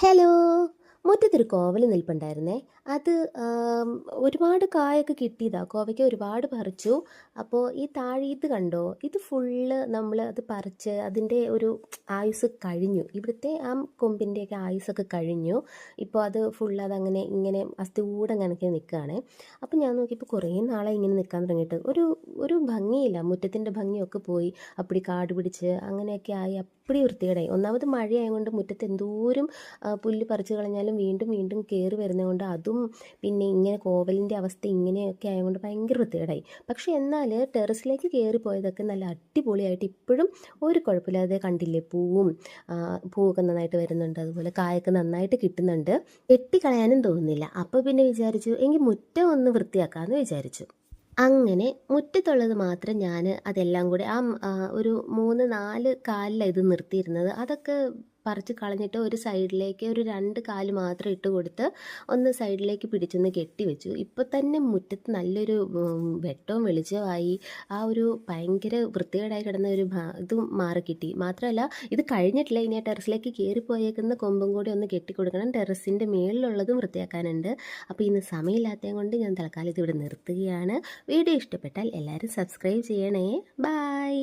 Hello! മുറ്റത്തൊരു കോവല് നിൽപ്പുണ്ടായിരുന്നേ. അത് ഒരുപാട് കായൊക്കെ കിട്ടിയതാ. കോവയ്ക്ക ഒരുപാട് പറിച്ചു. അപ്പോൾ ഈ താഴെ ഇത് കണ്ടോ? ഇത് ഫുള്ള് നമ്മൾ അത് പറിച്ച് അതിൻ്റെ ഒരു ആയുസ്സ് കഴിഞ്ഞു. ഇവിടുത്തെ ആ കൊമ്പിൻ്റെയൊക്കെ ആയുസ്സൊക്കെ കഴിഞ്ഞു. ഇപ്പോൾ അത് ഫുള്ള് അതങ്ങനെ ഇങ്ങനെ അസ്ഥികൂടം കണക്കെ നിൽക്കുകയാണേ. അപ്പോൾ ഞാൻ നോക്കിയപ്പോൾ കുറേ നാളായി ഇങ്ങനെ നിൽക്കാൻ തുടങ്ങിയിട്ട്. ഒരു ഒരു ഭംഗിയില്ല. മുറ്റത്തിൻ്റെ ഭംഗിയൊക്കെ പോയി. അപ്പടി കാട് പിടിച്ച് അങ്ങനെയൊക്കെ ആയി അപ്പടി വൃത്തികേടായി. ഒന്നാമത് മഴയായതുകൊണ്ട് മുറ്റത്ത് എന്തോരം പുല്ല് പറിച്ച് കളഞ്ഞാലും വീണ്ടും വീണ്ടും കയറി വരുന്നതുകൊണ്ട് അതും പിന്നെ ഇങ്ങനെ കോവലിൻ്റെ അവസ്ഥ ഇങ്ങനെയൊക്കെ ആയതുകൊണ്ട് ഭയങ്കര വൃത്തികേടായി. പക്ഷേ എന്നാൽ ടെറസിലേക്ക് കയറി പോയതൊക്കെ നല്ല അടിപൊളിയായിട്ട് ഇപ്പോഴും ഒരു കുഴപ്പമില്ലാതെ കണ്ടില്ലേ പൂവൊക്കെ നന്നായിട്ട് വരുന്നുണ്ട്. അതുപോലെ കായൊക്കെ നന്നായിട്ട് കിട്ടുന്നുണ്ട്. വെട്ടിക്കളയാനും തോന്നുന്നില്ല. അപ്പോൾ പിന്നെ വിചാരിച്ചു എങ്കിൽ മുറ്റം ഒന്ന് വൃത്തിയാക്കാമെന്ന് വിചാരിച്ചു. അങ്ങനെ മുറ്റത്തുള്ളത് മാത്രം ഞാൻ അതെല്ലാം കൂടി ഒരു 3, 4 കാലിലാണ് ഇത് നിർത്തിയിരുന്നത്. അതൊക്കെ പറിച്ച് കളഞ്ഞിട്ട് ഒരു സൈഡിലേക്ക് ഒരു 2 കാല് മാത്രം ഇട്ട് കൊടുത്ത് ഒന്ന് സൈഡിലേക്ക് പിടിച്ചൊന്ന് കെട്ടി വെച്ചു. ഇപ്പോൾ തന്നെ മുറ്റത്ത് നല്ലൊരു വെട്ടവും വെളിച്ചമായി. ആ ഒരു ഭയങ്കര വൃത്തികേടായി കിടന്ന ഒരു ഇതും മാറിക്കിട്ടി. മാത്രമല്ല ഇത് കഴിഞ്ഞിട്ടില്ല. ഇനി ആ ടെറസിലേക്ക് കയറിപ്പോയേക്കുന്ന കൊമ്പും കൂടി ഒന്ന് കെട്ടിക്കൊടുക്കണം. ടെറസിൻ്റെ മുകളിലുള്ളതും വൃത്തിയാക്കാനുണ്ട്. അപ്പോൾ ഇന്ന് സമയമില്ലാത്തത് കൊണ്ട് ഞാൻ തൽക്കാലം ഇതിവിടെ നിർത്തുകയാണ്. വീഡിയോ ഇഷ്ടപ്പെട്ടാൽ എല്ലാവരും സബ്സ്ക്രൈബ് ചെയ്യണേ. ബൈ.